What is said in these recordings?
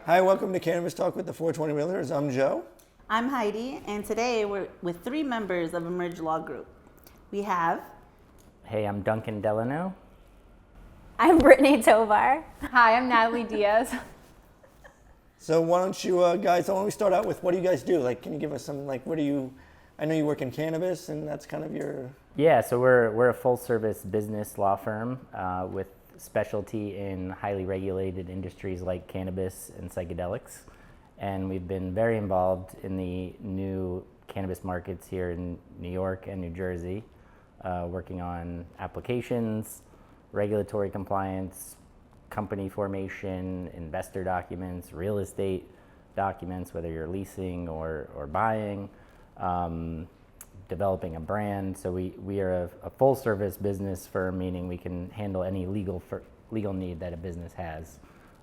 Hi, welcome to Cannabis Talk with the 420 Realtors. I'm Joe. I'm Hidee, and today we're with three members of Emerge Law Group. We have... Hey, I'm Duncan Delano. I'm Brittany Tovar. Hi, I'm Natalie Diaz. So why don't you guys, why don't we start out with what do you guys do? Like, can you give us some, like, what do you, I know you work in cannabis and that's kind of your... Yeah, so we're a full service business law firm with specialty in highly regulated industries like cannabis and psychedelics. And we've been very involved in the new cannabis markets here in New York and New Jersey, working on applications, regulatory compliance, company formation, investor documents, real estate documents, whether you're leasing or buying, developing a brand. So we are a full service business firm, meaning we can handle any legal need that a business has.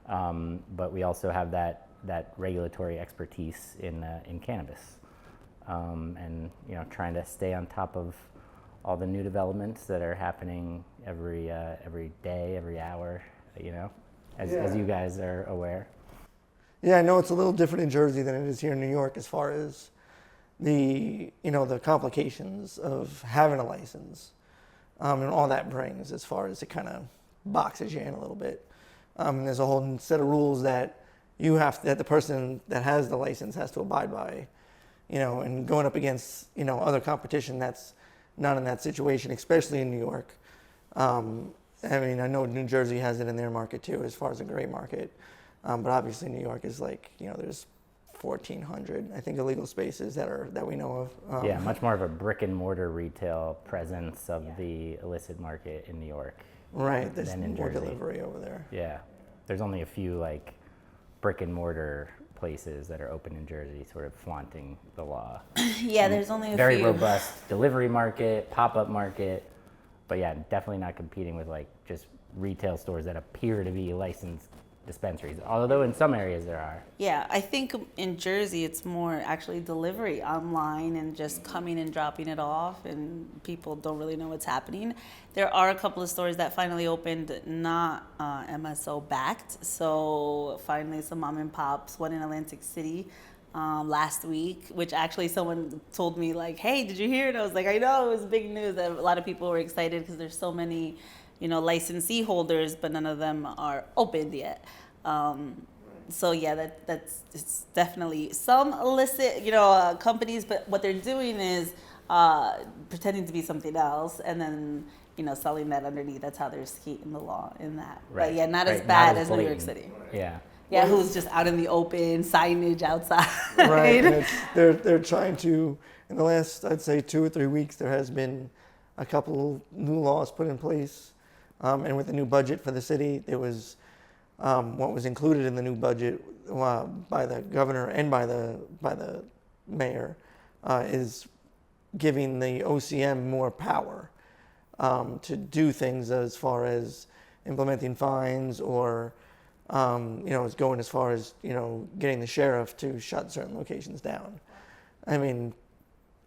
But we also have that regulatory expertise in cannabis, and trying to stay on top of all the new developments that are happening every day, every hour. As you guys are aware. Yeah, I know it's a little different in Jersey than it is here in New York as far as the complications of having a license, and all that brings as far as it kind of boxes you in a little bit. And there's a whole set of rules that that the person that has the license has to abide by, and going up against, other competition that's not in that situation, especially in New York. I know New Jersey has it in their market too, as far as a gray market. But obviously New York is like, there's 1,400, I think, illegal spaces that we know of. Yeah, much more of a brick and mortar retail presence of the illicit market in New York. Right, there's than in more Jersey. delivery over there. Yeah, there's only a few like brick and mortar places that are open in Jersey, sort of flaunting the law. Yeah, there's only a Very few. robust delivery market, pop-up market, but yeah, definitely not competing with like just retail stores that appear to be licensed dispensaries, although in some areas there are. Yeah, I think in Jersey it's more actually delivery online and just coming and dropping it off, and people don't really know what's happening. There are a couple of stores that finally opened, not MSO backed, so finally some mom and pops, one in Atlantic City last week, which actually someone told me like, hey, did you hear it? I was like, I know, it was big news. A lot of people were excited because there's so many licensee holders, but none of them are opened yet. So yeah, it's definitely some illicit, companies, but what they're doing is pretending to be something else, and then selling that underneath. That's how they're skating the law in that. Right. But yeah, not as Right. bad Not as New York City. Yeah. Yeah, who's just out in the open, signage outside. Right, and they're trying to, in the last, I'd say 2 or 3 weeks, there has been a couple new laws put in place, and with the new budget for the city, there was what was included in the new budget by the governor and by the mayor is giving the OCM more power to do things as far as implementing fines or it's going as far as getting the sheriff to shut certain locations down. I mean,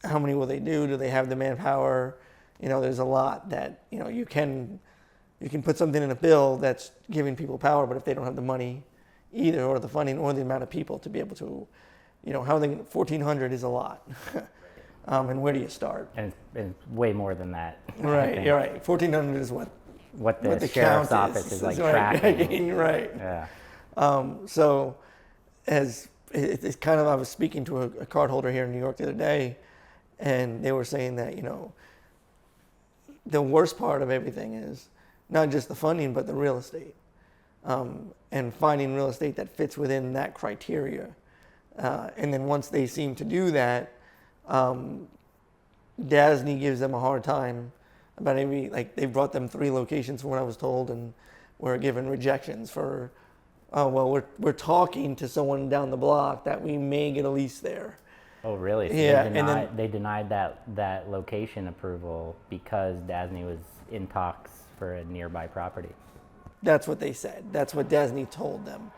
how many will they do? Do they have the manpower? There's a lot that you can put something in a bill that's giving people power, but if they don't have the money either, or the funding, or the amount of people to be able to, how they 1,400 is a lot. And where do you start? And it's way more than that. Right, you're right. 1,400 is what the count sheriff's office is like right, tracking. Right. Yeah. So as it's kind of, I was speaking to a card holder here in New York the other day, and they were saying that, the worst part of everything is not just the funding, but the real estate, and finding real estate that fits within that criteria. And then once they seem to do that, DASNY gives them a hard time about they brought them 3 locations from what I was told, and were given rejections for, we're talking to someone down the block that we may get a lease there. Oh, really? So Yeah, they denied that location approval because DASNY was in talks for a nearby property. That's what they said. That's what DASNY told them.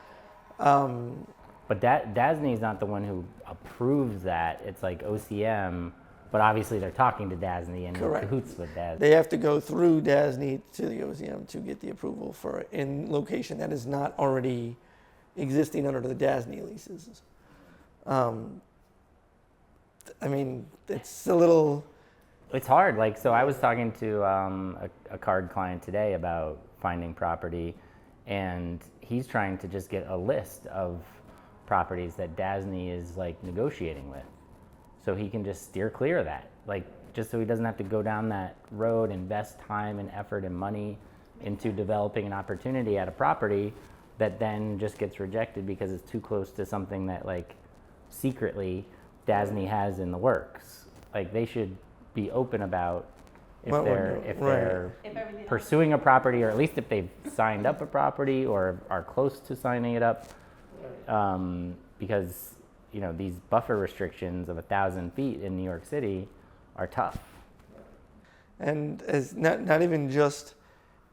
But DASNY is not the one who approves that. It's like OCM, but obviously they're talking to DASNY and in cahoots with DASNY. They have to go through DASNY to the OCM to get the approval for in location that is not already existing under the DASNY leases. I mean, it's a little... It's hard. Like, so I was talking to a card client today about finding property, and he's trying to just get a list of properties that DASNY is like negotiating with, so he can just steer clear of that. Like, just so he doesn't have to go down that road, invest time and effort and money into developing an opportunity at a property that then just gets rejected because it's too close to something that like secretly DASNY has in the works. Like, they should be open about if they're pursuing a property, or at least if they've signed up a property or are close to signing it up, because these buffer restrictions of 1,000 feet in New York City are tough. And as not even just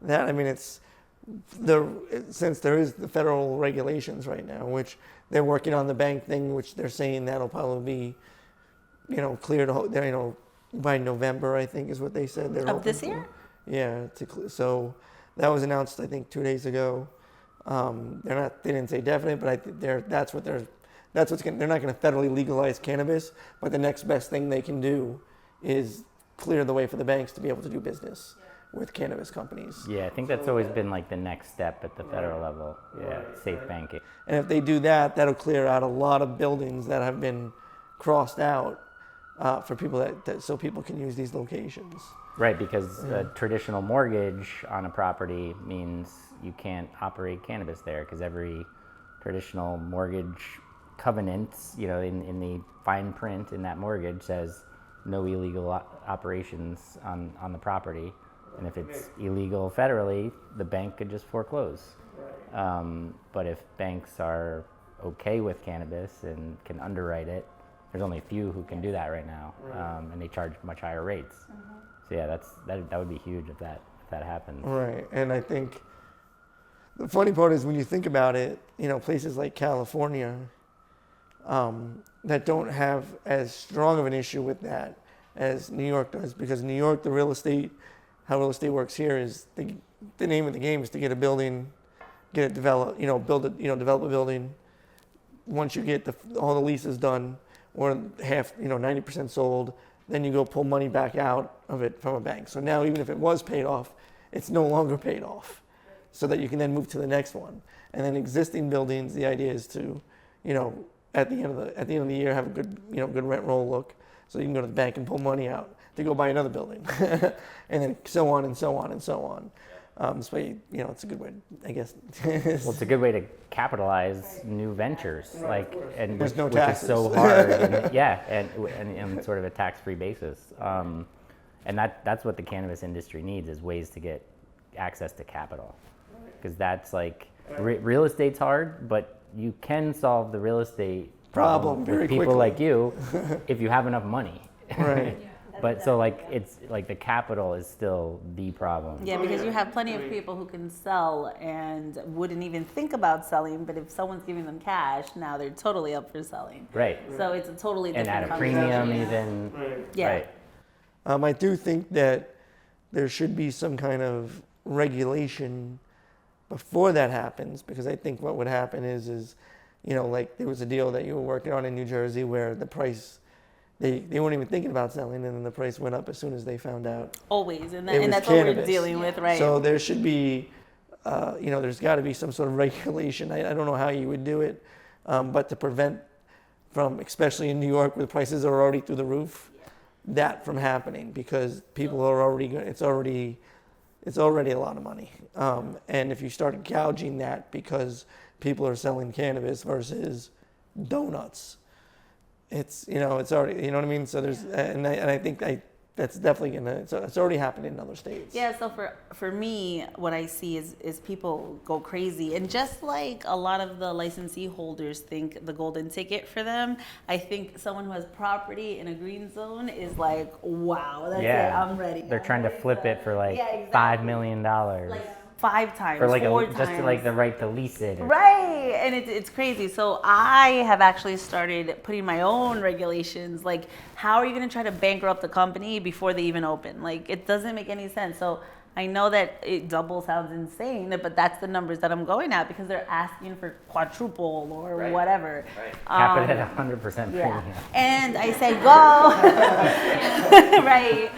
that, I mean, it's since there is the federal regulations right now, which they're working on the bank thing, which they're saying that'll probably be, cleared, by November, I think is what they said. They're Of this year? Yeah. So that was announced, I think, 2 days ago. They didn't say definite, but I think they're not going to federally legalize cannabis, but the next best thing they can do is clear the way for the banks to be able to do business with cannabis companies. Yeah, I think that's always been like the next step at the federal level. Yeah, safe banking. And if they do that, that'll clear out a lot of buildings that have been crossed out for people so people can use these locations. Right, because a traditional mortgage on a property means you can't operate cannabis there, because every traditional mortgage covenant, in the fine print in that mortgage says no illegal operations on the property. And if it's illegal federally, the bank could just foreclose. But if banks are okay with cannabis and can underwrite it, there's only a few who can do that right now, and they charge much higher rates. So yeah, that would be huge if that happens. Right, and I think the funny part is when you think about it, places like California that don't have as strong of an issue with that as New York does, because New York, how real estate works here is the name of the game is to get a building, get it developed, develop a building. Once you get all the leases done, or half, 90% sold, then you go pull money back out of it from a bank. So now even if it was paid off, it's no longer paid off, so that you can then move to the next one. And then existing buildings, the idea is to, at the end of the year have a good rent roll look, so you can go to the bank and pull money out to go buy another building, and then so on and so on and so on. This way, it's a good way, I guess. Well, it's a good way to capitalize new ventures, and there's no which taxes. is so hard, and sort of a tax-free basis. And that's what the cannabis industry needs, is ways to get access to capital, because that's like real estate's hard, but you can solve the real estate problem very with people quickly. like you if you have enough money. Right. But so it's like the capital is still the problem. Yeah, because you have plenty of people who can sell and wouldn't even think about selling, but if someone's giving them cash, now they're totally up for selling. Right. So it's a totally And different at a premium conversation. even. Yeah. Right. I do think that there should be some kind of regulation before that happens, because I think what would happen is like there was a deal that you were working on in New Jersey where the price, they weren't even thinking about selling, and then the price went up as soon as they found out. Always, and It was that's what we're cannabis. dealing with, right? So there should be, there's got to be some sort of regulation. I don't know how you would do it, but to prevent from, especially in New York where the prices are already through the roof, that from happening, because people are already, it's already a lot of money. And if you start gouging that because people are selling cannabis versus donuts, it's already, you know what I mean? So there's, and I think that's definitely it's already happened in other states. Yeah, so for me, what I see is people go crazy. And just like a lot of the licensee holders think the golden ticket for them, I think someone who has property in a green zone is like, wow, that's it, I'm ready. They're trying to flip it for like exactly. $5 million. Like 5 times, for like 4 just times. to like the right to lease it. Right, and it's crazy. So I have actually started putting my own regulations. Like, how are you going to try to bankrupt the company before they even open? Like, it doesn't make any sense. So I know that it double sounds insane, but that's the numbers that I'm going at because they're asking for quadruple or whatever. Cap it at 100% premium. Yeah. And I say, go. Right.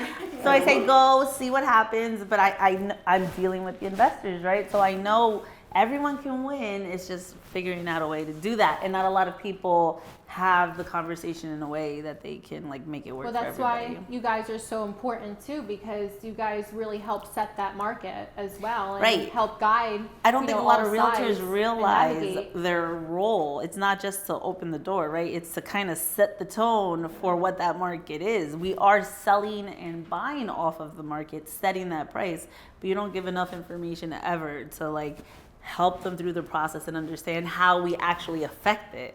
So I say, go, see what happens. But I'm dealing with the investors, right? So I know everyone can win. It's just figuring out a way to do that. And not a lot of people have the conversation in a way that they can like make it work Well, for that's everybody. why you guys are so important too, because you guys really help set that market as well, and Right. help guide. I don't think a lot of all sides realtors and realize navigate. their role. It's not just to open the door, right? It's to kind of set the tone for what that market is. We are selling and buying off of the market, setting that price, but you don't give enough information ever to like help them through the process and understand how we actually affect it.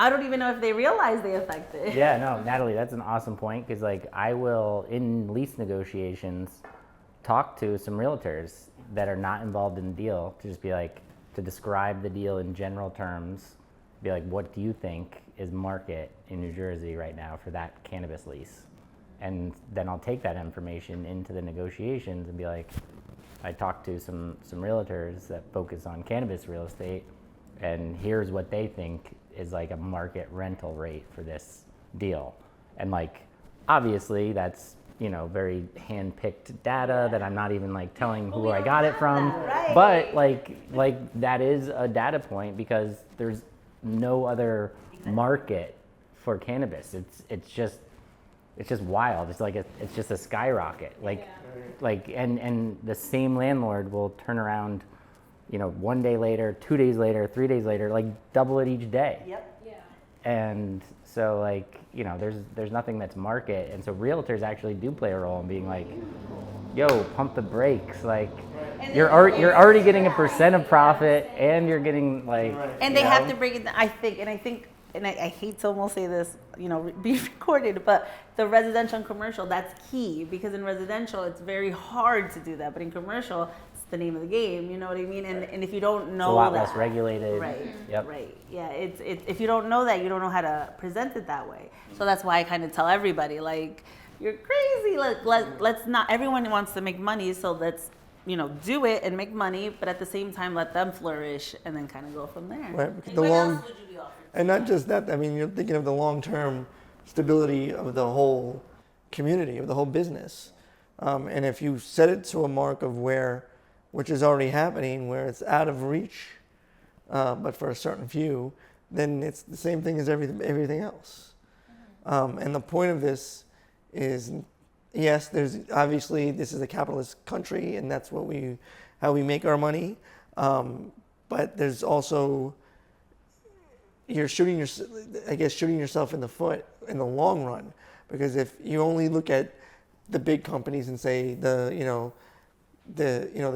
I don't even know if they realize they affect it. Yeah, no, Natalie, that's an awesome point because like I will in lease negotiations talk to some realtors that are not involved in the deal to just be like to describe the deal in general terms, be like, what do you think is market in New Jersey right now for that cannabis lease? And then I'll take that information into the negotiations and be like, I talked to some realtors that focus on cannabis real estate, and here's what they think is like a market rental rate for this deal. And like, obviously that's, you know, very hand-picked data that I'm not even like telling who I got it from. Right. But like that is a data point because there's no other market for cannabis. It's just wild. It's like it's just a skyrocket. Like and the same landlord will turn around, you know, 1 day later, 2 days later, 3 days later, like double it each day. Yep. Yeah. And so like, you know, there's nothing that's market. And so realtors actually do play a role in being like, yo, pump the brakes. Like you're already getting a percent of profit and you're getting like, And they have to break it down, I think, and I hate to almost say this, you know, be recorded, but the residential and commercial, that's key because in residential, it's very hard to do that. But in commercial, it's the name of the game, you know what I mean? And if you don't know it's a lot that, less regulated. right, Yep. right, yeah, it's if you don't know that, you don't know how to present it that way. So that's why I kind of tell everybody, like, you're crazy, let's not, everyone wants to make money, so let's, you know, do it and make money, but at the same time, let them flourish and then kind of go from there. Right, because Like, what else would you be offering? and not just that, I mean, you're thinking of the long-term stability of the whole community, of the whole business. And if you set it to a mark of which is already happening, where it's out of reach, but for a certain few, then it's the same thing as everything else. And the point of this is, yes, there's obviously, this is a capitalist country, and that's how we make our money. But there's also, you're shooting yourself in the foot in the long run, because if you only look at the big companies and say the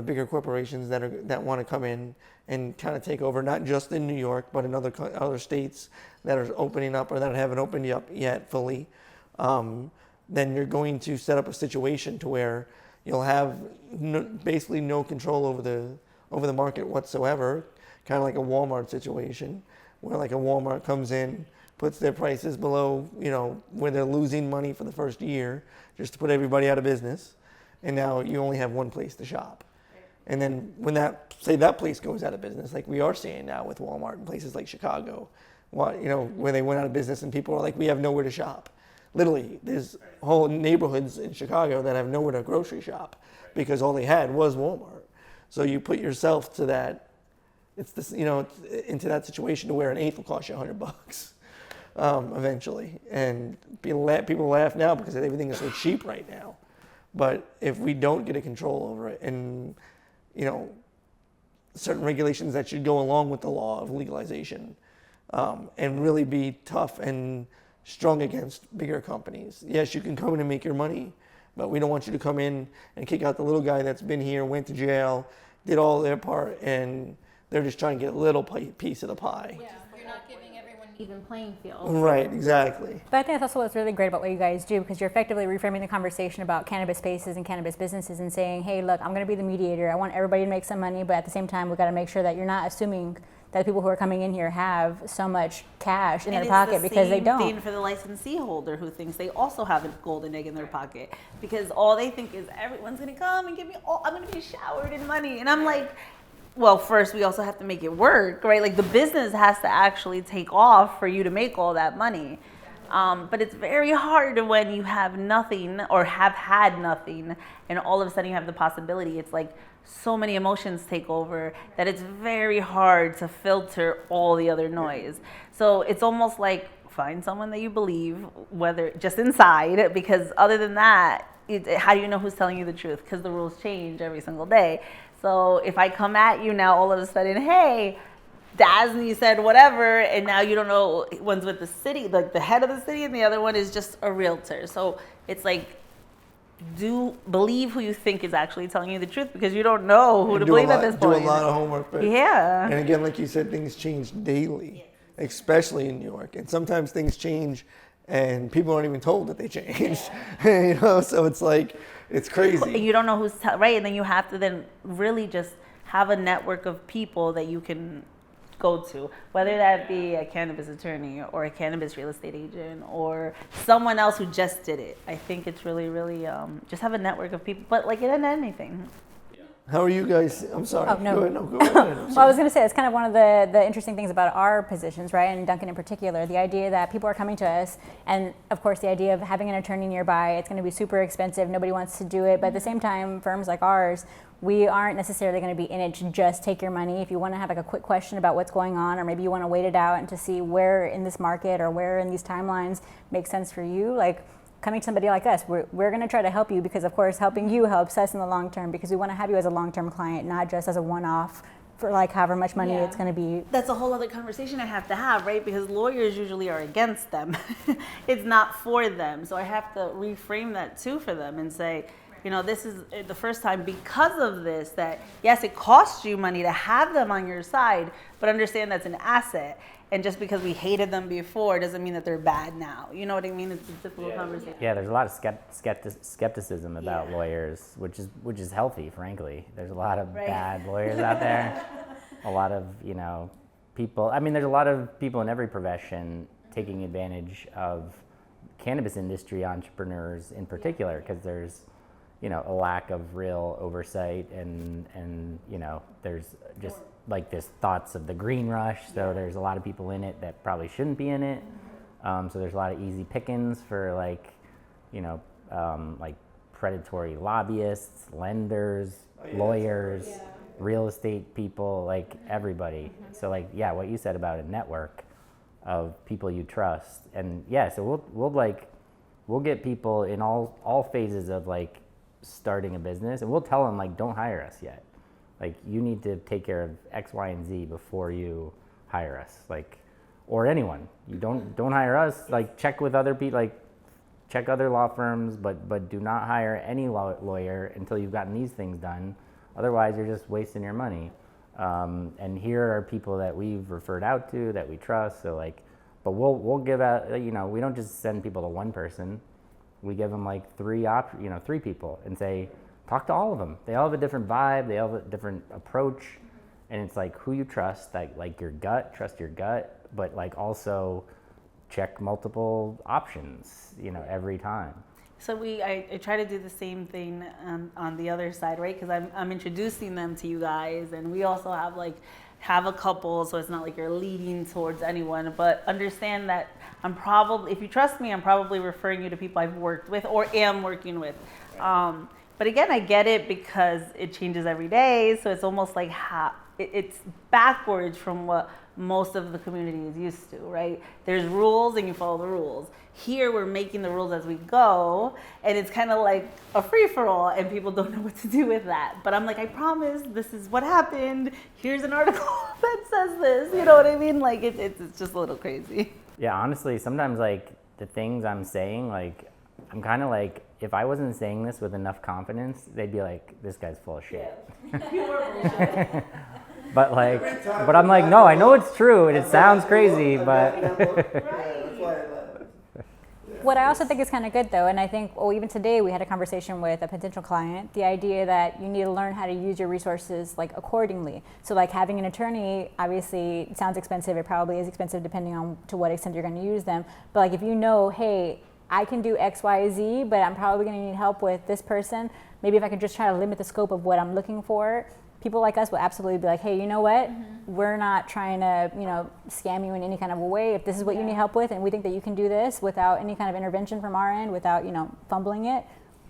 bigger corporations that want to come in and kind of take over, not just in New York but in other states that are opening up or that haven't opened up yet fully, then you're going to set up a situation to where you'll have basically no control over the market whatsoever, kind of like a Walmart situation, where like a Walmart comes in, puts their prices below, you know, where they're losing money for the first year just to put everybody out of business, and now you only have one place to shop. And then when that place goes out of business, like we are seeing now with Walmart in places like Chicago, where they went out of business and people are like, we have nowhere to shop. Literally, there's whole neighborhoods in Chicago that have nowhere to grocery shop because all they had was Walmart. So you put yourself to that, into that situation to where an eighth will cost you $100 eventually. And people laugh now because everything is so cheap right now. But if we don't get a control over it, and certain regulations that should go along with the law of legalization, and really be tough and strong against bigger companies. Yes, you can come in and make your money, but we don't want you to come in and kick out the little guy that's been here, went to jail, did all their part, and they're just trying to get a little piece of the pie. Yeah, you're not giving everyone even playing field. Right, exactly. But I think that's also what's really great about what you guys do, because you're effectively reframing the conversation about cannabis spaces and cannabis businesses and saying, hey, look, I'm going to be the mediator. I want everybody to make some money, but at the same time, we've got to make sure that you're not assuming that the people who are coming in here have so much cash in And their it's pocket the because they same don't. thing for the licensee holder who thinks they also have a golden egg in their pocket, because all they think is everyone's gonna come and give me all, I'm gonna be showered in money. And I'm like, well, first we also have to make it work, right? Like the business has to actually take off for you to make all that money. But it's very hard when you have nothing or have had nothing and all of a sudden you have the possibility. It's like so many emotions take over that it's very hard to filter all the other noise. So it's almost like find someone that you believe, whether just inside, because other than that, how do you know who's telling you the truth? Because the rules change every single day. So if I come at you now all of a sudden, hey, Dasney said whatever, and now you don't know, one's with the city, like the head of the city, and the other one is just a realtor. So it's like, believe who you think is actually telling you the truth, because you don't know who to believe at this point. Do a lot of homework. But, Yeah. And again, like you said, things change daily, especially in New York. And sometimes things change and people aren't even told that they changed. You know, so it's like, it's crazy. You don't know who's right, and then you have to then really just have a network of people that you can go to, whether that be a cannabis attorney or a cannabis real estate agent or someone else who just did it. I think it's really, really just have a network of people, but like in anything. How are you guys? I'm sorry. Oh, no. Go ahead. No, go ahead. Well, I was going to say, it's kind of one of the interesting things about our positions, right? And Duncan in particular, the idea that people are coming to us, and of course the idea of having an attorney nearby, it's going to be super expensive, nobody wants to do it, but at the same time, firms like ours, we aren't necessarily going to be in it to just take your money. If you want to have like a quick question about what's going on, or maybe you want to wait it out and to see where in this market or where in these timelines makes sense for you, like coming to somebody like us, we're going to try to help you, because of course helping you helps us in the long term, because we want to have you as a long-term client, not just as a one-off for like however much money it's going to be. That's a whole other conversation I have to have, right? Because lawyers usually are against them. It's not for them. So I have to reframe that too for them and say, you know, this is the first time because of this that, yes, it costs you money to have them on your side, but understand that's an asset. And just because we hated them before doesn't mean that they're bad now. You know what I mean? It's a difficult conversation. Yeah, there's a lot of skepticism about lawyers, which is healthy, frankly. There's a lot of bad lawyers out there. A lot of, you know, people. I mean, there's a lot of people in every profession taking advantage of cannabis industry entrepreneurs in particular, because there's, you know, a lack of real oversight and you know, there's just like this thoughts of the green rush. So there's a lot of people in it that probably shouldn't be in it. So there's a lot of easy pickings for like, you know, like predatory lobbyists, lenders, lawyers, real estate people, like everybody. So like, yeah, what you said about a network of people you trust. And yeah, so we'll get people in all phases of like starting a business, and we'll tell them like, don't hire us yet. Like, you need to take care of X, Y, and Z before you hire us. Like, or anyone. You don't hire us. Like, check with other people. Like, check other law firms, but do not hire any lawyer until you've gotten these things done. Otherwise, you're just wasting your money. And here are people that we've referred out to that we trust. So like, but we'll give out. You know, we don't just send people to one person. We give them like three people, and say, talk to all of them. They all have a different vibe. They all have a different approach. And it's like who you trust, like your gut, trust your gut, but like also check multiple options, you know, every time. So I try to do the same thing on the other side, right? Because I'm introducing them to you guys, and we also have a couple, so it's not like you're leading towards anyone, but understand that if you trust me, I'm probably referring you to people I've worked with or am working with. But again, I get it because it changes every day, so it's almost like it's backwards from what most of the community is used to, right? There's rules and you follow the rules. Here we're making the rules as we go, and it's kind of like a free-for-all, and people don't know what to do with that. But I'm like, I promise this is what happened. Here's an article that says this. You know what I mean? Like it's just a little crazy. Yeah, honestly, sometimes like the things I'm saying, like I'm kind of like, if I wasn't saying this with enough confidence, they'd be like, this guy's full of shit. Yeah. But I'm like, no, I know it's true and it sounds crazy, but What I also think is kind of good though, and I think, even today we had a conversation with a potential client, the idea that you need to learn how to use your resources like accordingly. So like having an attorney, obviously it sounds expensive, it probably is expensive depending on to what extent you're going to use them. But like if you know, hey, I can do X, Y, Z, but I'm probably going to need help with this person. Maybe if I could just try to limit the scope of what I'm looking for, people like us will absolutely be like, hey, you know what? We're not trying to, scam you in any kind of a way. If this is what you need help with and we think that you can do this without any kind of intervention from our end, without, fumbling it,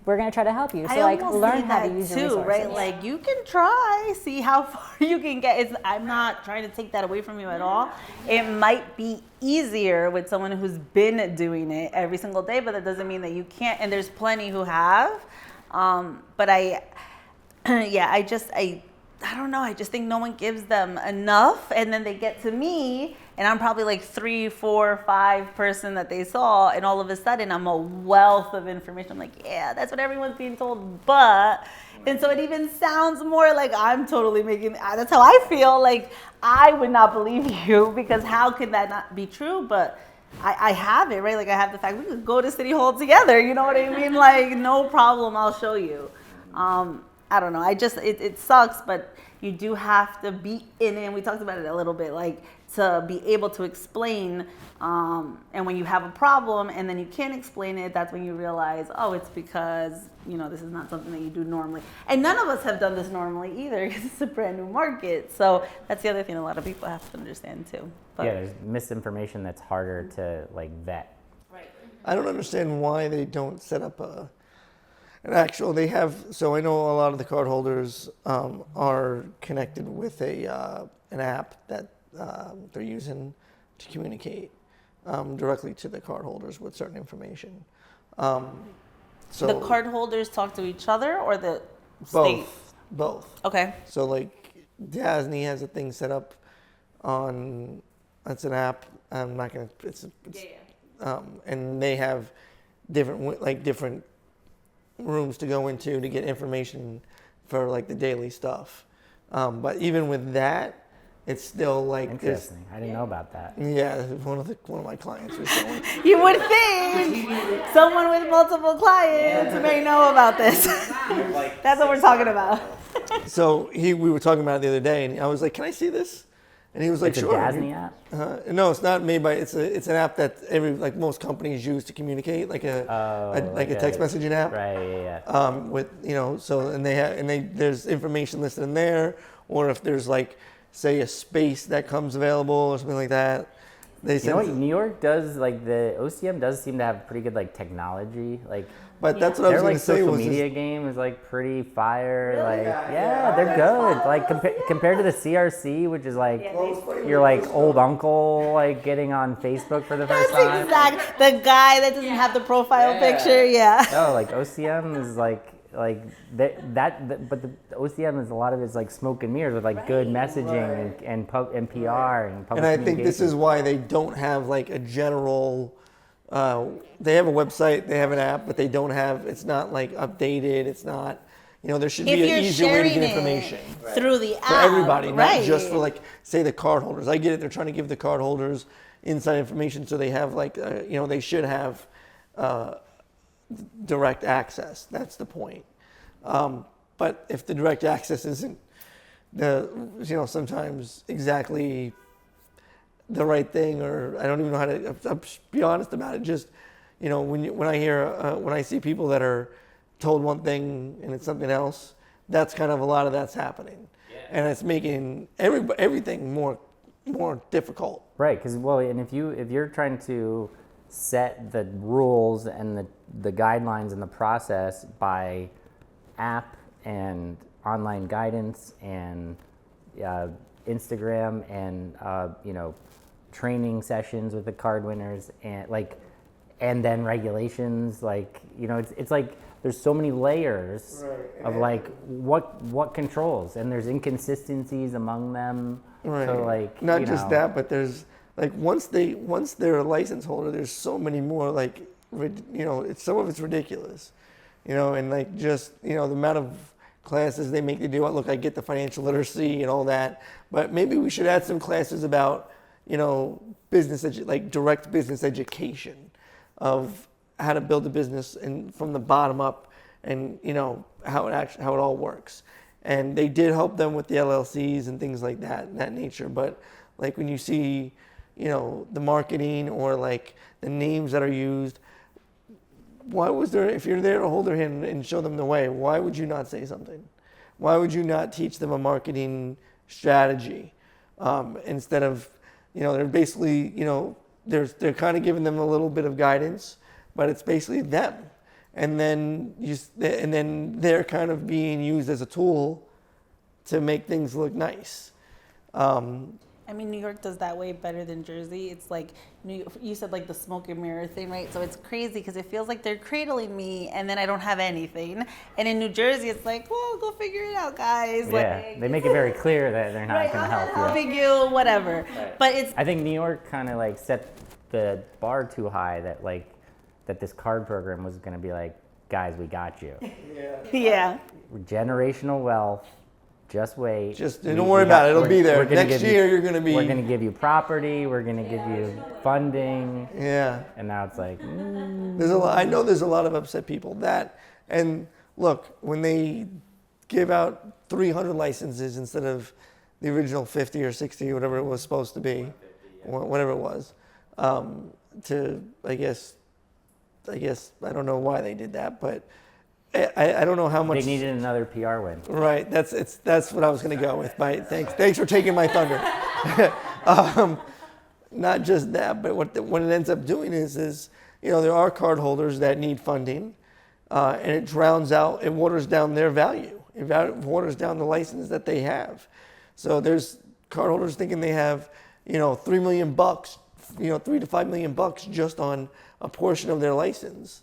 we're going to try to help you. So learn how to use your resources. Right? Like you can try, see how far you can get. I'm not trying to take that away from you at all. It might be easier with someone who's been doing it every single day, but that doesn't mean that you can't. And there's plenty who have. But I don't know. I just think no one gives them enough, and then they get to me, and I'm probably like 3, 4, 5 person that they saw, and all of a sudden I'm a wealth of information. I'm like, yeah, that's what everyone's being told, but, and so it even sounds more like I'm totally making. That's how I feel. Like I would not believe you because how could that not be true? But I have it, right? Like I have the fact we could go to City Hall together. You know what I mean? Like no problem. I'll show you. I don't know. It sucks, but you do have to be in it. And we talked about it a little bit, like to be able to explain. And when you have a problem and then you can't explain it, that's when you realize, oh, it's because, this is not something that you do normally. And none of us have done this normally either because it's a brand new market. So that's the other thing a lot of people have to understand too. But, yeah, there's misinformation that's harder to vet. Right. I don't understand why they don't set up they have, so I know a lot of the cardholders are connected with an app that they're using to communicate directly to the cardholders with certain information. So the cardholders talk to each other or the state? Both. Okay. So like Disney has a thing set up on, it's an app, I'm not going to, and they have different rooms to go into to get information for like the daily stuff. But even with that, it's still like interesting. I didn't know about that. Yeah, one of my clients was showing. You would think someone with multiple clients may know about this. That's what we're talking about. So we were talking about it the other day, and I was like, "Can I see this?" And he was like, it's "Sure." It's a Disney app? No, it's not made by. It's an app that most companies use to communicate, like a text messaging app. Right. Yeah. With there's information listed in there, or if there's say a space that comes available or something like that. They you know what? New York does, the OCM does seem to have pretty good technology. But that's what I was going to say. Their social media game is pretty fire. Really? They're good. Compared to the CRC, which is your old uncle getting on Facebook for the first time. Exactly. The guy that doesn't have the profile picture. Yeah. No, OCM is but the OCM is a lot of it's smoke and mirrors with good messaging and PR and public And I think this is why they don't have a general. They have a website, they have an app, but they don't have. It's not updated. It's not. There should be an easier way to get information through the app for everybody, right. not just for say the cardholders. I get it. They're trying to give the cardholders inside information, so they have they should have direct access. That's the point. But if the direct access isn't sometimes exactly the right thing, or I don't even know how to I'll be honest about it. Just when I see people that are told one thing and it's something else, that's kind of a lot of that's happening, and it's making everything more difficult. Right, because and if you're trying to set the rules and the guidelines and the process by app and online guidance and Instagram and training sessions with the card winners and then regulations it's there's so many layers of what controls, and there's inconsistencies among them. Right. So not just that, but there's once they're a license holder, there's so many more some of it's ridiculous, and just the amount of classes they make you do. Look, I get the financial literacy and all that, but maybe we should add some classes about direct business education of how to build a business and from the bottom up, and how it all works. And they did help them with the LLCs and things like that nature. But like when you see, the marketing or like the names that are used, why was there, if you're there to hold their hand and show them the way, why would you not say something? Why would you not teach them a marketing strategy instead of, they're basically, they're kind of giving them a little bit of guidance, but it's basically them. And then they're kind of being used as a tool to make things look nice. I mean, New York does that way better than Jersey. It's like, you said like the smoke and mirror thing, right? So it's crazy because it feels like they're cradling me and then I don't have anything. And in New Jersey, it's like, well, go figure it out, guys. Yeah, like, they make it very clear that they're not right, going to help you. helping you, whatever. Right. But it's, I think New York kind of like set the bar too high that this card program was going to be like, guys, we got you. yeah. Generational wealth. Just wait. Don't worry about it. It'll be there. Next year, you're going to be. We're going to give you property. We're going to give you funding. Yeah. And now it's like. I know there's a lot of upset people. And look, when they give out 300 licenses instead of the original 50 or 60 or whatever it was supposed to be, whatever it was, I guess I don't know why they did that, but. I don't know how much they needed another PR win. Right, that's what I was going to go with. Thanks for taking my thunder. Not just that, but what it ends up doing is there are card holders that need funding, and it waters down their value. It waters down the license that they have. So there's card holders thinking they have $3 million, $3 to $5 million just on a portion of their license.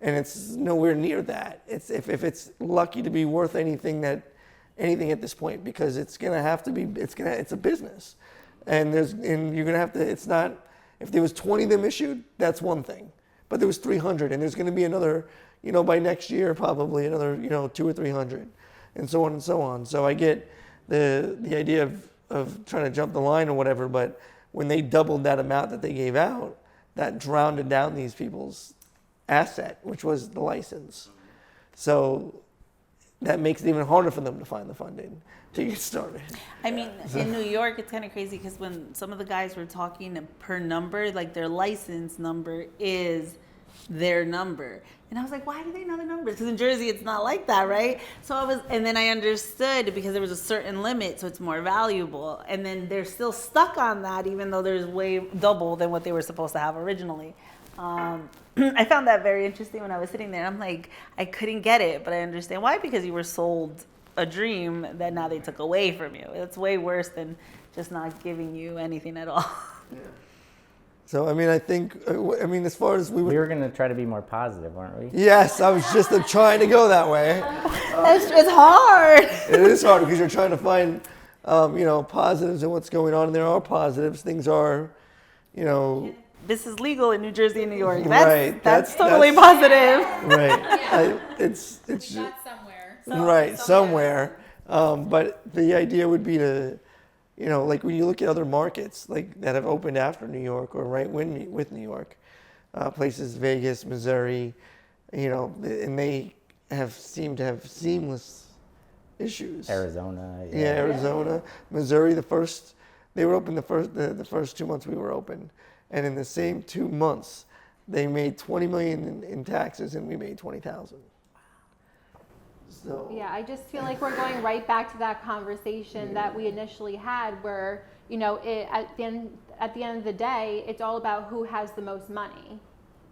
And it's nowhere near that. It's if it's lucky to be worth anything at this point, because it's gonna have to be. It's a business, and you're gonna have to. It's not. If there was 20 of them issued, that's one thing, but there was 300, and there's gonna be another. By next year probably another 200 or 300, and so on and so on. So I get the idea of trying to jump the line or whatever, but when they doubled that amount that they gave out, that drowned down these people's asset, which was the license. So that makes it even harder for them to find the funding to get started. I mean, in New York, it's kind of crazy because when some of the guys were talking per number, like their license number is their number. And I was like, why do they know the numbers? Because in Jersey, it's not like that, right? And then I understood because there was a certain limit, so it's more valuable. And then they're still stuck on that, even though there's way double than what they were supposed to have originally. I found that very interesting when I was sitting there. I'm like, I couldn't get it, but I understand why, because you were sold a dream that now they took away from you. It's way worse than just not giving you anything at all. Yeah. So, I think, as far as we were going to try to be more positive, weren't we? Yes, I was just trying to go that way. It's hard. It is hard because you're trying to find, positives in what's going on, and there are positives. Things are, This is legal in New Jersey and New York. That's totally positive. Right. It's somewhere. Right, somewhere. But the idea would be to, like when you look at other markets like that have opened after New York or right with New York, places Vegas, Missouri, and they seemed to have seamless issues. Arizona. Yeah, Arizona, Missouri. They were open the first 2 months we were open. And in the same 2 months, they made $20 million in taxes, and we made $20,000. So yeah, I just feel like we're going right back to that conversation that we initially had, where at the end of the day, it's all about who has the most money,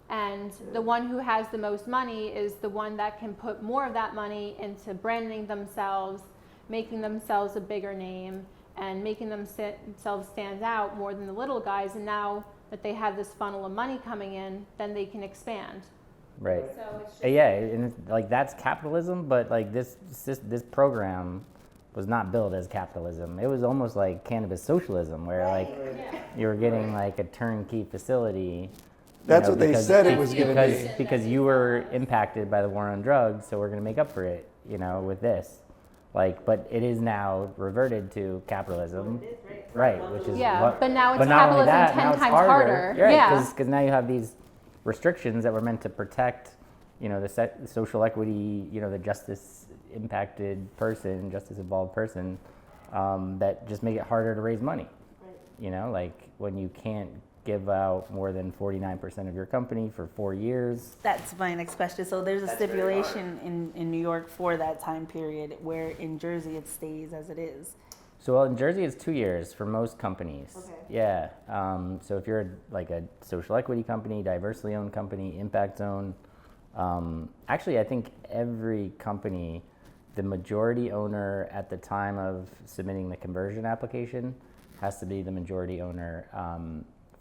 and the one who has the most money is the one that can put more of that money into branding themselves, making themselves a bigger name, and making themselves stand out more than the little guys. And now that they have this funnel of money coming in, then they can expand. Right. So it's and that's capitalism, but this program was not built as capitalism. It was almost like cannabis socialism, where you were getting a turnkey facility. That's what they said it was going to be. Because you were impacted by the war on drugs, so we're going to make up for it, with this. But it is now reverted to capitalism, right? Which is but now it's but not only capitalism that, 10 now it's times harder. right? Because now you have these restrictions that were meant to protect, the social equity, the justice impacted person, justice involved person, that just make it harder to raise money. Right. Like when you can't give out more than 49% of your company for 4 years. That's my next question. So there's a stipulation in New York for that time period, where in Jersey it stays as it is. So in Jersey it's 2 years for most companies. Okay. Yeah. So if you're like a social equity company, diversely owned company, impact zone, actually I think every company, the majority owner at the time of submitting the conversion application has to be the majority owner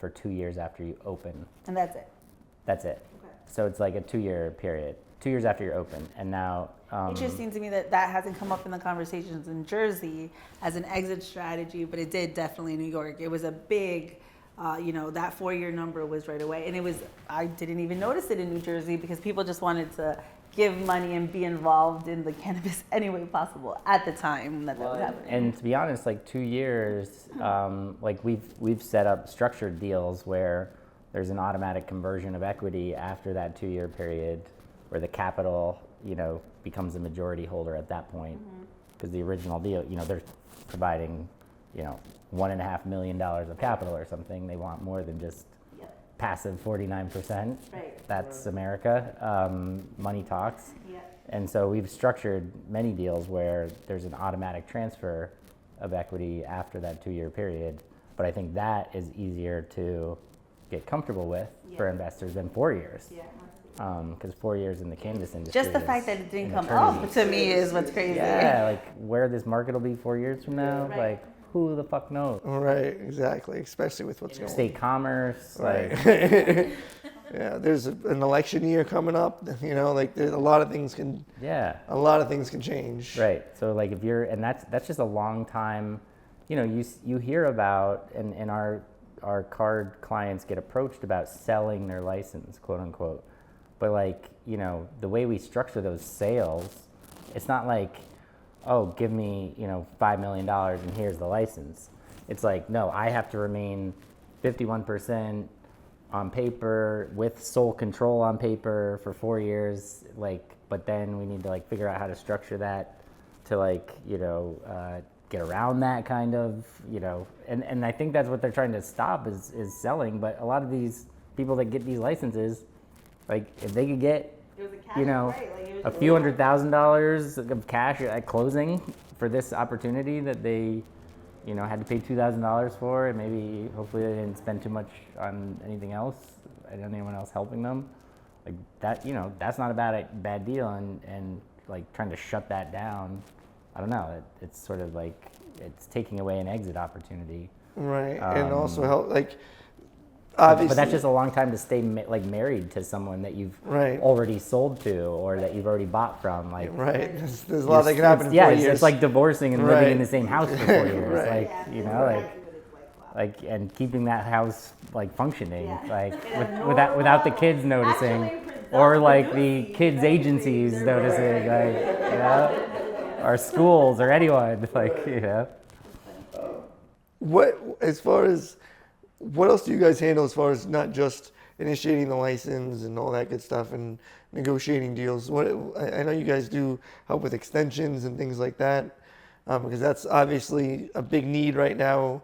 for 2 years after you open. And that's it. That's it. Okay. So it's like a 2-year period, 2 years after you're open. And now Interesting to me that hasn't come up in the conversations in Jersey as an exit strategy, but it did definitely in New York. It was a big, that 4-year number was right away. And I didn't even notice it in New Jersey because people just wanted to give money and be involved in the cannabis any way possible at the time that was happening. And to be honest, like 2 years, like we've set up structured deals where there's an automatic conversion of equity after that 2-year period, where the capital, becomes a majority holder at that point. Because the original deal, they're providing, $1.5 million of capital or something. They want more than just passive 49%. Right. That's America. Money talks. Yeah. And so we've structured many deals where there's an automatic transfer of equity after that 2-year period. But I think that is easier to get comfortable with for investors than 4 years. Yeah. Because 4 years in the cannabis industry. Just the fact that it didn't come up to me is what's crazy. Yeah, like where this market will be 4 years from now, Right. like who the fuck knows? Right, exactly, especially with what's going on. State commerce, like Yeah, there's an election year coming up. Like there's a lot of things can change. Right. So like if you're, and that's just a long time. You hear about, and our card clients get approached about selling their license, quote unquote. But like, the way we structure those sales, it's not like, oh, give me, $5 million and here's the license. It's like, no, I have to remain 51% on paper with sole control on paper for 4 years. Like, but then we need to like figure out how to structure that to like, get around that kind of, and I think that's what they're trying to stop is selling. But a lot of these people that get these licenses, like if they could get, a few $100,000 of cash at closing for this opportunity that they, had to pay $2,000 for, and maybe hopefully they didn't spend too much on anything else, and anyone else helping them, like that, that's not a bad deal, and like trying to shut that down, I don't know, it's sort of like it's taking away an exit opportunity. Right, and also help like. Obviously. But that's just a long time to stay married to someone that you've already sold to or that you've already bought from. Like, right, there's a lot that can happen in 4 years. It's like divorcing and living in the same house for 4 years. Right. Like and keeping that house like functioning, like without the kids noticing, or like the kids' agencies noticing, like or schools or anyone, like What else do you guys handle as far as not just initiating the license and all that good stuff and negotiating deals? I know you guys do help with extensions and things like that, because that's obviously a big need right now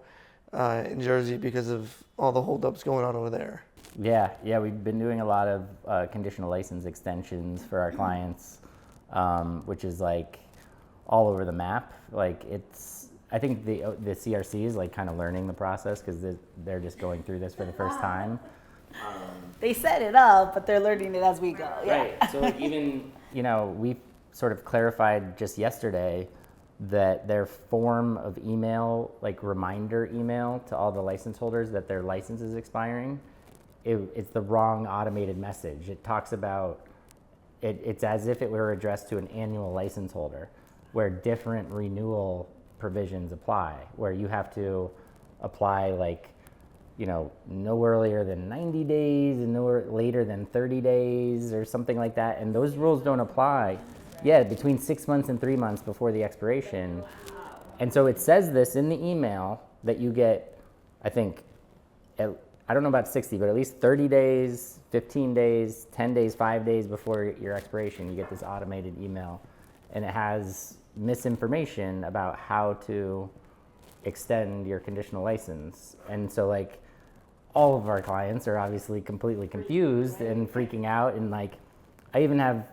in Jersey because of all the holdups going on over there. Yeah, we've been doing a lot of conditional license extensions for our clients, which is like all over the map. Like I think the CRC is like kind of learning the process because they're just going through this for the first time. They set it up, but they're learning it as we go. Yeah. Right. So like even, we sort of clarified just yesterday that their form of email, like reminder email to all the license holders that their license is expiring, it's the wrong automated message. It talks about, it's as if it were addressed to an annual license holder where different renewal provisions apply, where you have to apply like, no earlier than 90 days and no later than 30 days or something like that. And those rules don't apply. Yeah, between 6 months and 3 months before the expiration. And so it says this in the email that you get, I think, I don't know about 60, but at least 30 days, 15 days, 10 days, 5 days before your expiration, you get this automated email, and it has misinformation about how to extend your conditional license. And so like all of our clients are obviously completely confused and freaking out, and like I even have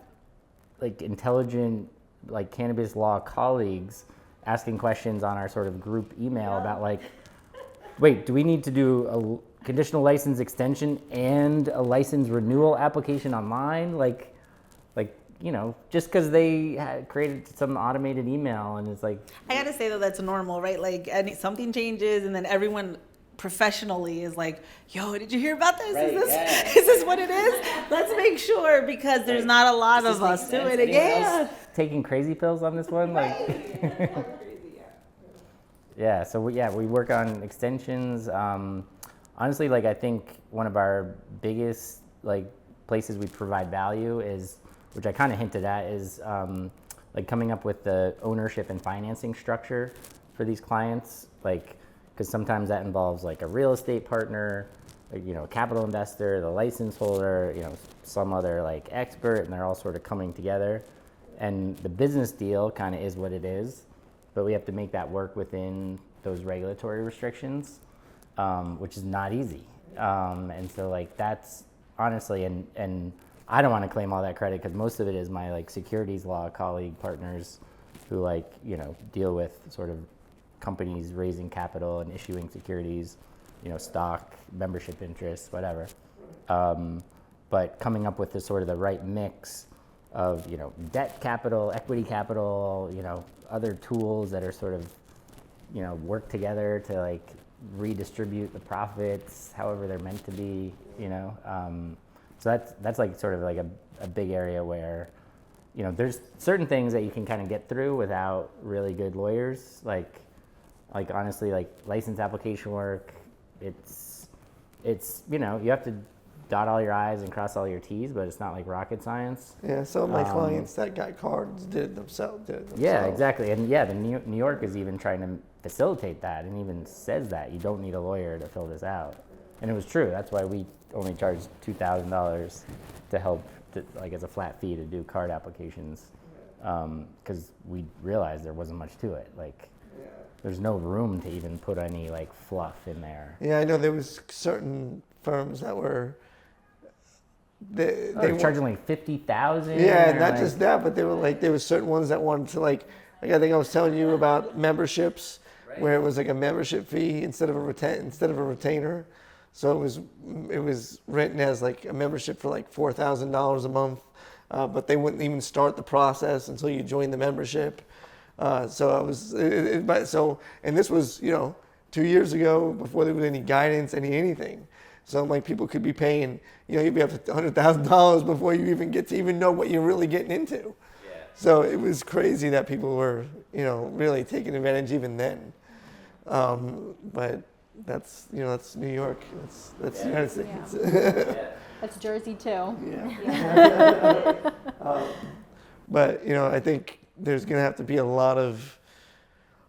like intelligent like cannabis law colleagues asking questions on our sort of group email about like, wait, do we need to do a conditional license extension and a license renewal application online? Like, you know, just because they had created some automated email, and it's like. I gotta say though, that's normal, right? Like something changes and then everyone professionally is like, yo, did you hear about this? Right, Is this what it is? Let's make sure, because there's not a lot of us doing it. Yeah. Taking crazy pills on this one? Like, yeah, so we work on extensions. Honestly, like I think one of our biggest like places we provide value is, which I kind of hinted at, is like coming up with the ownership and financing structure for these clients. Like, because sometimes that involves like a real estate partner, like, you know, a capital investor, the license holder, you know, some other like expert, and they're all sort of coming together. And the business deal kind of is what it is, but we have to make that work within those regulatory restrictions, which is not easy. And so like that's honestly, and I don't want to claim all that credit, because most of it is my like securities law colleague partners who like, you know, deal with sort of companies raising capital and issuing securities, you know, stock, membership interests, whatever. But coming up with the sort of the right mix of, you know, debt capital, equity capital, you know, other tools that are sort of, you know, work together to like redistribute the profits however they're meant to be, you know. So that's like sort of like a big area where, you know, there's certain things that you can kind of get through without really good lawyers. Like honestly, like license application work, it's you know, you have to dot all your I's and cross all your T's, but it's not like rocket science. Yeah, some of my clients that got cards did it themselves. Yeah, exactly. And yeah, the New York is even trying to facilitate that, and even says that you don't need a lawyer to fill this out. And it was true. That's why we only charged $2,000 to help, like as a flat fee to do card applications, because we realized there wasn't much to it. Like, there's no room to even put any like fluff in there. Yeah, I know there was certain firms that were. They were charging like $50,000. Yeah, not just that, but they were like, there were certain ones that wanted to like I think I was telling you about memberships, where it was like a membership fee instead of a retainer. So it was written as like a membership for like $4,000 a month, but they wouldn't even start the process until you joined the membership. So I was, and this was 2 years ago, before there was any guidance, anything. So like people could be paying, you'd be up to $100,000 before you even get to even know what you're really getting into. Yeah. So it was crazy that people were, really taking advantage even then. But that's New York. That's the United States. Yeah. That's Jersey too. Yeah. But I think there's going to have to be a lot of,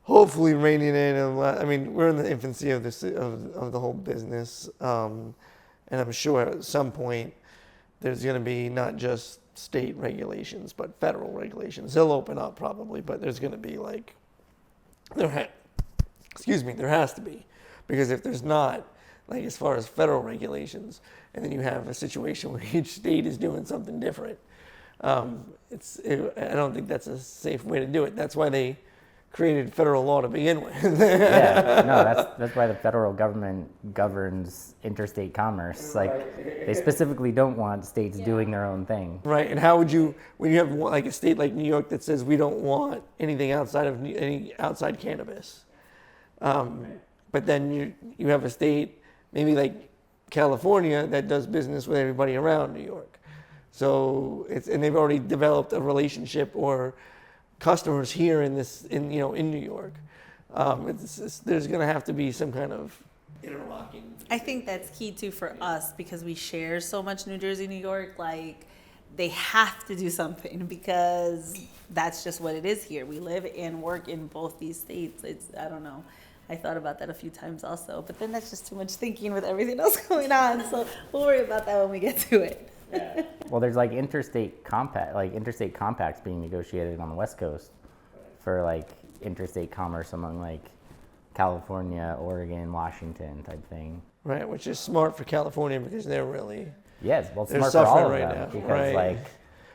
hopefully, reining in a lot. I mean, we're in the infancy of this of the whole business, and I'm sure at some point there's going to be not just state regulations but federal regulations. They'll open up probably, but there's going to be there has to be, because if there's not, like as far as federal regulations, and then you have a situation where each state is doing something different, I don't think that's a safe way to do it. That's why they created federal law to begin with. Yeah, no, that's why the federal government governs interstate commerce. Like, they specifically don't want states doing their own thing. Right, and how would you, when you have like a state like New York that says we don't want anything outside cannabis, but then you have a state, maybe like California, that does business with everybody around New York. So and they've already developed a relationship or customers here in New York. There's going to have to be some kind of interlocking. I think that's key too for us, because we share so much New Jersey, New York. Like, they have to do something, because that's just what it is here. We live and work in both these states. I don't know. I thought about that a few times also, but then that's just too much thinking with everything else going on. So we'll worry about that when we get to it. Well, there's like interstate compacts being negotiated on the West Coast for like interstate commerce among like California, Oregon, Washington type thing. Right, which is smart for California because they're really Yes, well, it's they're smart for all suffering of right them now. because Right. like,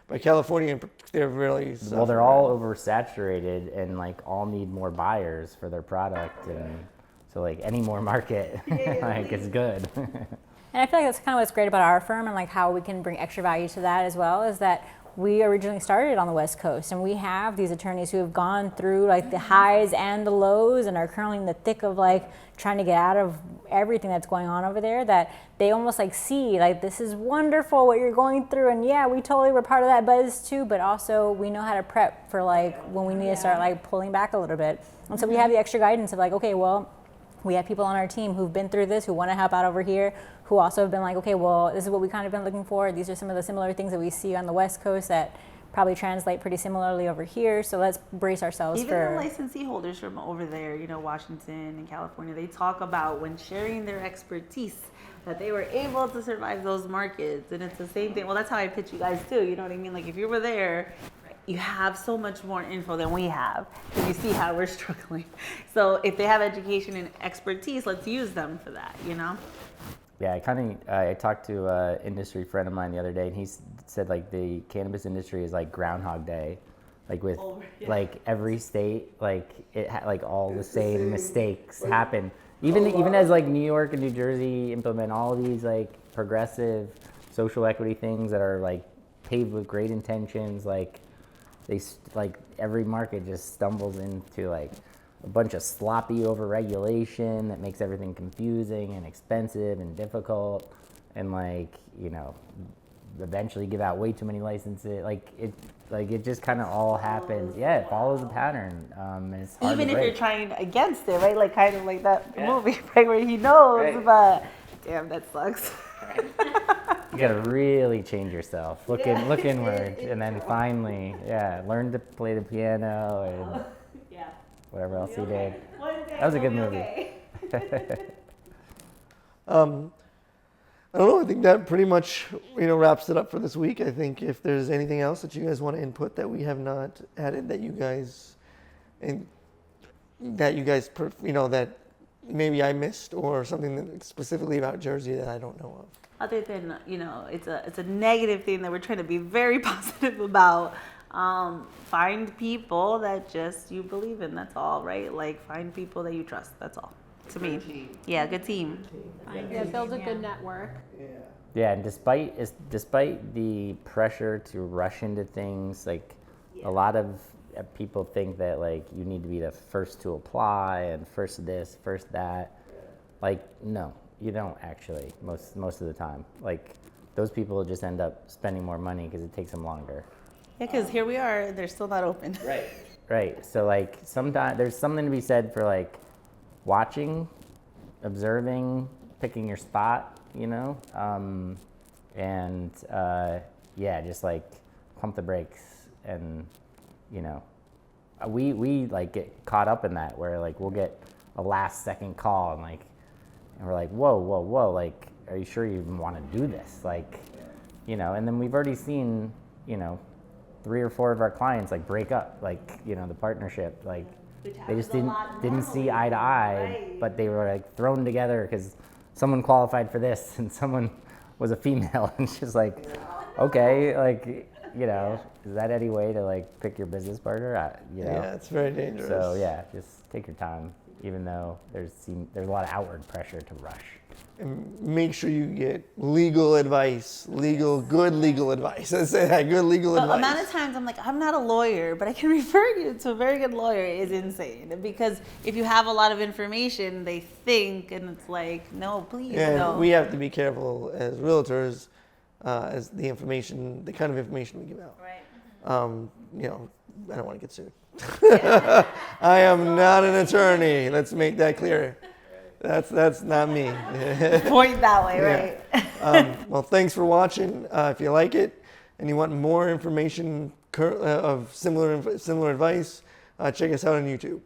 But California, they're really well, suffering. they're all oversaturated and like all need more buyers for their product, and so like any more market, like it's good. And I feel like that's kind of what's great about our firm and like how we can bring extra value to that as well, is that we originally started on the West Coast, and we have these attorneys who have gone through like the highs and the lows and are currently in the thick of like trying to get out of everything that's going on over there, that they almost like see like, this is wonderful what you're going through, and yeah, we totally were part of that buzz too, but also we know how to prep for like when we need to start like pulling back a little bit. And so we have the extra guidance of like, okay, well, we have people on our team who've been through this, who want to help out over here, who also have been like, okay, well, this is what we kind of been looking for. These are some of the similar things that we see on the West Coast that probably translate pretty similarly over here. So let's brace ourselves Even for the licensee holders from over there, you know, Washington and California, they talk about when sharing their expertise that they were able to survive those markets. And it's the same thing. Well, that's how I pitch you guys too. You know what I mean? Like if you were there, you have so much more info than we have. You see how we're struggling. So if they have education and expertise, let's use them for that, you know? Yeah, I talked to an industry friend of mine the other day, and he said like the cannabis industry is like Groundhog Day, like with like every state, like like all the same mistakes happen. Even as like New York and New Jersey implement all these like progressive social equity things that are like paved with great intentions, like every market just stumbles into like a bunch of sloppy overregulation that makes everything confusing and expensive and difficult, and like, you know, eventually give out way too many licenses. Like it just kind of all happens. Yeah, it follows a pattern. And it's hard Even to if break. you're trying against it, right? Like kind of like that movie, right? Where he knows, but damn, that sucks. You gotta really change yourself. Look inward, and then finally, learn to play the piano and whatever else he did. That was a good movie. I don't know. I think that pretty much wraps it up for this week. I think if there's anything else that you guys want to input that we have not added, that that maybe I missed, or something that specifically about Jersey that I don't know of. Other than, it's a negative thing that we're trying to be very positive about. Find people that just you believe in. That's all, right? Like find people that you trust. That's all. To me, yeah, good team. Yeah, build a good network. Yeah, and despite the pressure to rush into things, like a lot of people think that like you need to be the first to apply and first this, first that. Like no, you don't actually. Most of the time, like those people just end up spending more money because it takes them longer. Yeah, because here we are, they're still not open. Right. So like sometimes there's something to be said for like watching, observing, picking your spot, just like pump the brakes. And we like get caught up in that where like we'll get a last second call and we're like whoa, like are you sure you even want to do this, like and then we've already seen 3 or 4 of our clients like break up, like the partnership, like they just didn't see eye to eye, but they were like thrown together because someone qualified for this and someone was a female, and it's just like, okay, like is that any way to like pick your business partner? Yeah, it's very dangerous. So yeah, just take your time, even though there's a lot of outward pressure to rush. And make sure you get legal advice, good legal advice. Let's say that, good legal The advice. amount of times I'm like, I'm not a lawyer, but I can refer you to a very good lawyer is insane. Because if you have a lot of information, they think, and it's like, no, please, no. We have to be careful as realtors, as the kind of information we give out. Right. I don't want to get sued. I am not an attorney. Let's make that clear. That's not me. Point that way, right? Well, thanks for watching. If you like it and you want more information of similar advice, check us out on YouTube.